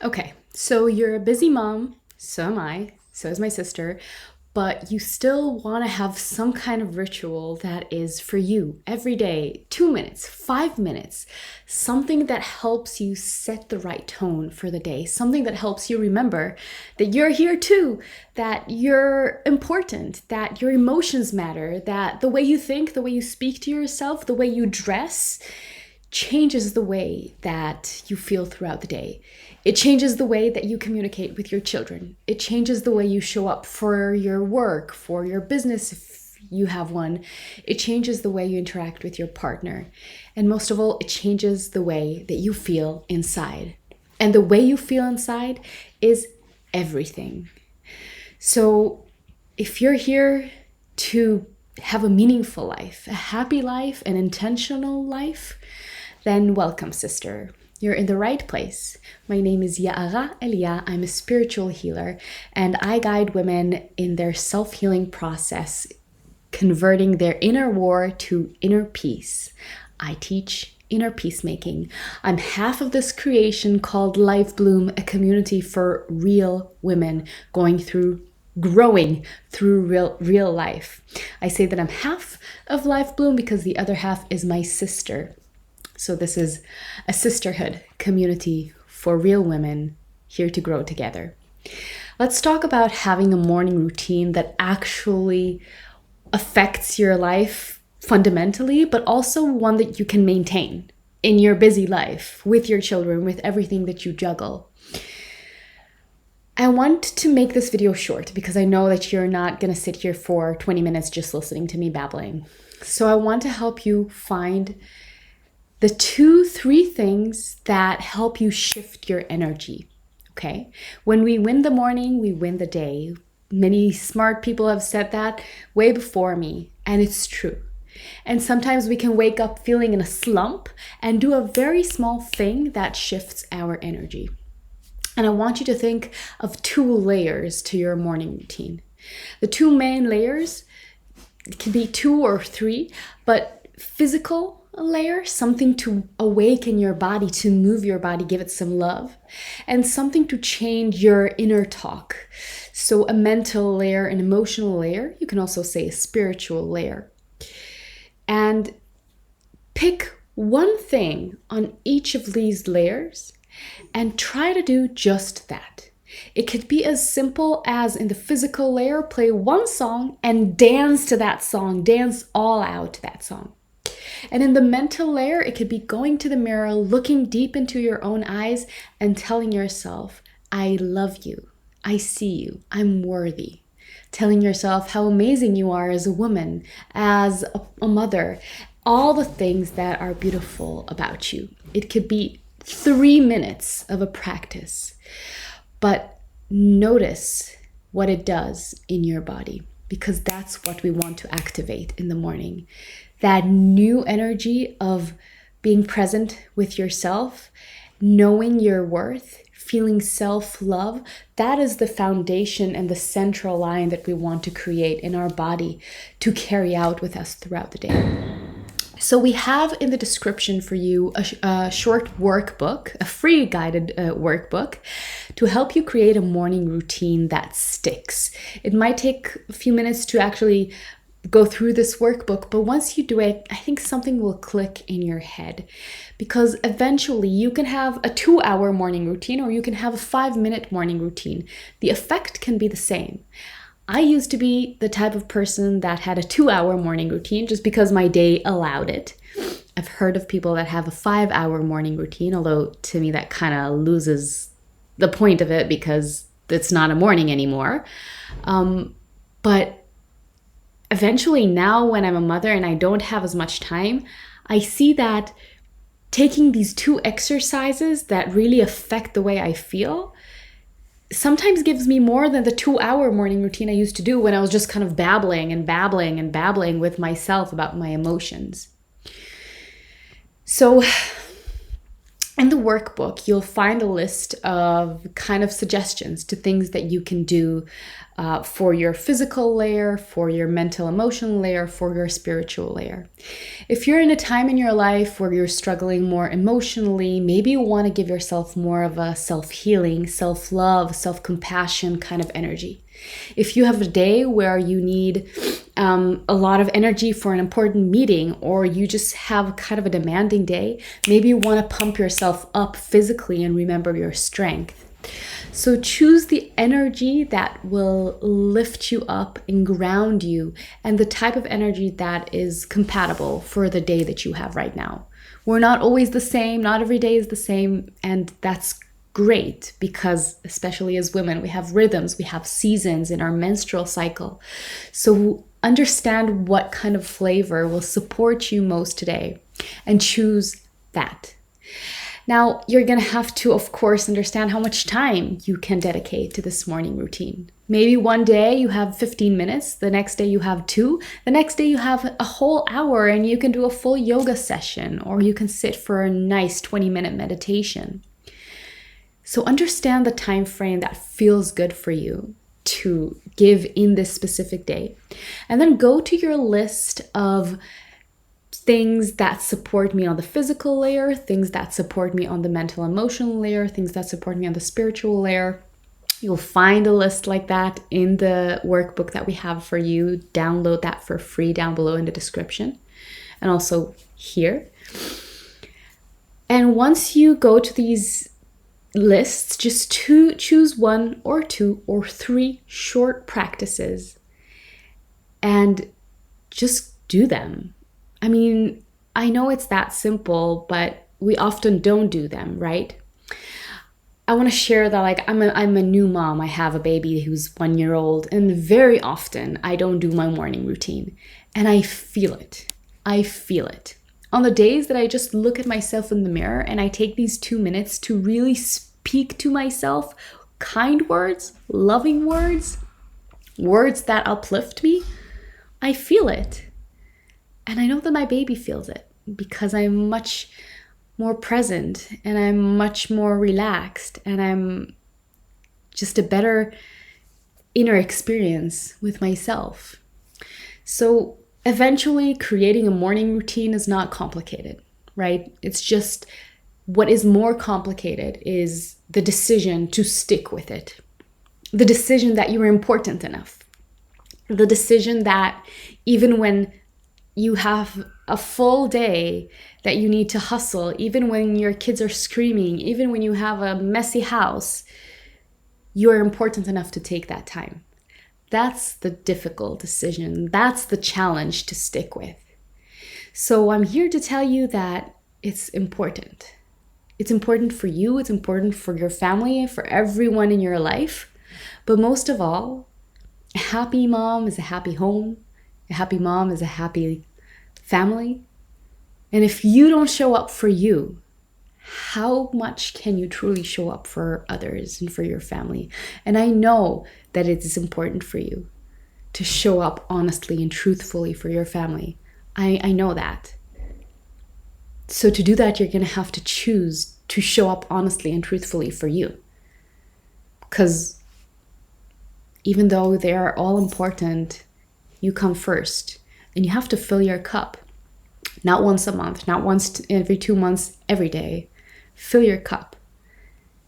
Okay, so you're a busy mom, so am I, so is my sister, but you still want to have some kind of ritual that is for you every day, 2 minutes, 5 minutes, something that helps you set the right tone for the day, something that helps you remember that you're here too, that you're important, that your emotions matter, that the way you think, the way you speak to yourself, the way you dress changes the way that you feel throughout the day. It changes the way that you communicate with your children. It changes the way you show up for your work, for your business if you have one. It changes the way you interact with your partner. And most of all, it changes the way that you feel inside. And the way you feel inside is everything. So if you're here to have a meaningful life, a happy life, an intentional life, then welcome, sister. You're in the right place. My name is Ya'ara Elia. I'm a spiritual healer, and I guide women in their self-healing process, converting their inner war to inner peace. I teach inner peacemaking. I'm half of this creation called LifeBloom, a community for real women growing through real life. I say that I'm half of LifeBloom because the other half is my sister. So this is a sisterhood community for real women here to grow together. Let's talk about having a morning routine that actually affects your life fundamentally, but also one that you can maintain in your busy life with your children, with everything that you juggle. I want to make this video short because I know that you're not going to sit here for 20 minutes just listening to me babbling. So I want to help you find the 2-3 things that help you shift your energy, okay? When we win the morning, we win the day. Many smart people have said that way before me, and it's true. And sometimes we can wake up feeling in a slump and do a very small thing that shifts our energy. And I want you to think of 2 layers to your morning routine. The 2 main layers, it can be 2 or 3, but physical layer, something to awaken your body, to move your body, give it some love, and something to change your inner talk. So a mental layer, an emotional layer, you can also say a spiritual layer. And pick one thing on each of these layers and try to do just that. It could be as simple as in the physical layer, play one song and dance to that song, dance all out to that song. And in the mental layer, it could be going to the mirror, looking deep into your own eyes and telling yourself, I love you, I see you, I'm worthy. Telling yourself how amazing you are as a woman, as a mother, all the things that are beautiful about you. It could be 3 minutes of a practice, but notice what it does in your body, because that's what we want to activate in the morning. That new energy of being present with yourself, knowing your worth, feeling self-love, that is the foundation and the central line that we want to create in our body to carry out with us throughout the day. So we have in the description for you a short workbook, a free guided workbook to help you create a morning routine that sticks. It might take a few minutes to actually go through this workbook, but once you do it, I think something will click in your head, because eventually you can have a 2-hour morning routine or you can have a 5-minute morning routine. The effect can be the same. I used to be the type of person that had a 2-hour morning routine just because my day allowed it. I've heard of people that have a 5-hour morning routine, although to me that kind of loses the point of it because it's not a morning anymore. But eventually now when I'm a mother and I don't have as much time, I see that taking these 2 exercises that really affect the way I feel sometimes gives me more than the 2-hour morning routine I used to do when I was just kind of babbling with myself about my emotions. So In the workbook, you'll find a list of kind of suggestions to things that you can do for your physical layer, for your mental emotional layer, for your spiritual layer. If you're in a time in your life where you're struggling more emotionally, maybe you want to give yourself more of a self-healing, self-love, self-compassion kind of energy. If you have a day where you need a lot of energy for an important meeting, or you just have kind of a demanding day, maybe you want to pump yourself up physically and remember your strength. So choose the energy that will lift you up and ground you, and the type of energy that is compatible for the day that you have right now. We're not always the same, not every day is the same, and that's great, because especially as women, we have rhythms, we have seasons in our menstrual cycle. So understand what kind of flavor will support you most today and choose that. Now, you're going to have to, of course, understand how much time you can dedicate to this morning routine. Maybe one day you have 15 minutes, the next day you have 2, the next day you have a whole hour and you can do a full yoga session, or you can sit for a nice 20-minute meditation. So understand the time frame that feels good for you to give in this specific day. And then go to your list of things that support me on the physical layer, things that support me on the mental emotional layer, things that support me on the spiritual layer. You'll find a list like that in the workbook that we have for you. Download that for free down below in the description, and also here. And once you go to these lists, just choose 1 or 2 or 3 short practices and just do them. I mean, I know it's that simple, but we often don't do them, right? I want to share that, like, I'm a new mom. I have a baby who's 1 year old, and very often I don't do my morning routine, and I feel it. I feel it. On the days that I just look at myself in the mirror and I take these 2 minutes to really speak to myself kind words, loving words, words that uplift me, I feel it. And I know that my baby feels it, because I'm much more present and I'm much more relaxed and I'm just a better inner experience with myself. So eventually creating a morning routine is not complicated, right? It's just what is more complicated is the decision to stick with it. The decision that you're important enough. The decision that even when you have a full day that you need to hustle, even when your kids are screaming, even when you have a messy house, you are important enough to take that time. That's the difficult decision. That's the challenge to stick with. So I'm here to tell you that it's important. It's important for you. It's important for your family, for everyone in your life. But most of all, a happy mom is a happy home. A happy mom is a happy family. And if you don't show up for you, how much can you truly show up for others and for your family? And I know that it is important for you to show up honestly and truthfully for your family. I know that. So to do that, you're going to have to choose to show up honestly and truthfully for you. Because even though they are all important, you come first. And you have to fill your cup. Not once a month, not once every 2 months, every day. Fill your cup.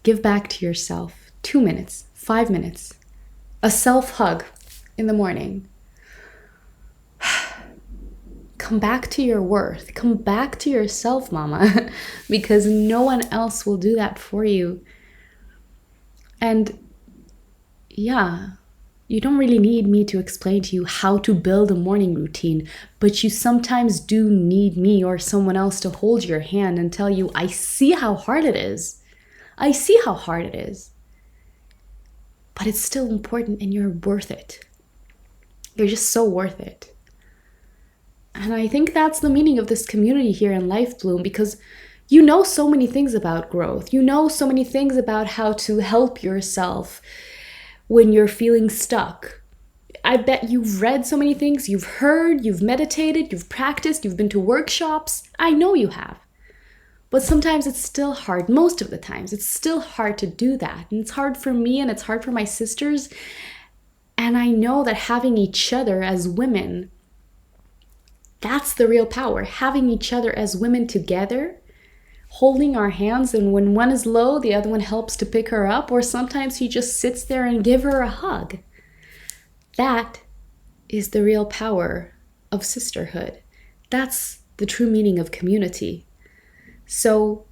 Give back to yourself 2 minutes, 5 minutes. A self-hug in the morning. Come back to your worth. Come back to yourself, mama. Because no one else will do that for you. And yeah, you don't really need me to explain to you how to build a morning routine, but you sometimes do need me or someone else to hold your hand and tell you, I see how hard it is. I see how hard it is. But it's still important and you're worth it. You're just so worth it. And I think that's the meaning of this community here in LifeBloom, because you know so many things about growth. You know so many things about how to help yourself when you're feeling stuck. I bet you've read so many things, you've heard, you've meditated, you've practiced, you've been to workshops. I know you have. But sometimes it's still hard. Most of the times, it's still hard to do that. And it's hard for me and it's hard for my sisters. And I know that having each other as women, that's the real power. Having each other as women together, holding our hands, and when one is low, the other one helps to pick her up, or sometimes he just sits there and give her a hug. That is the real power of sisterhood. That's the true meaning of community. So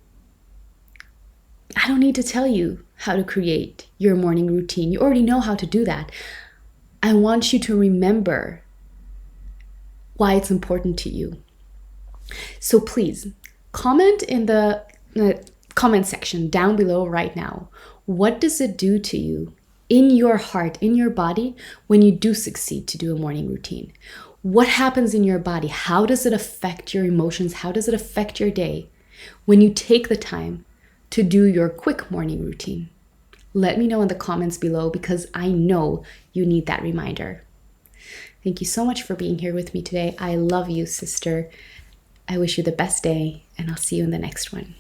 I don't need to tell you how to create your morning routine. You already know how to do that. I want you to remember why it's important to you. So please comment in the comment section down below right now. What does it do to you in your heart, in your body, when you do succeed to do a morning routine? What happens in your body? How does it affect your emotions? How does it affect your day when you take the time to do your quick morning routine? Let me know in the comments below, because I know you need that reminder. Thank you so much for being here with me today. I love you, sister. I wish you the best day, and I'll see you in the next one.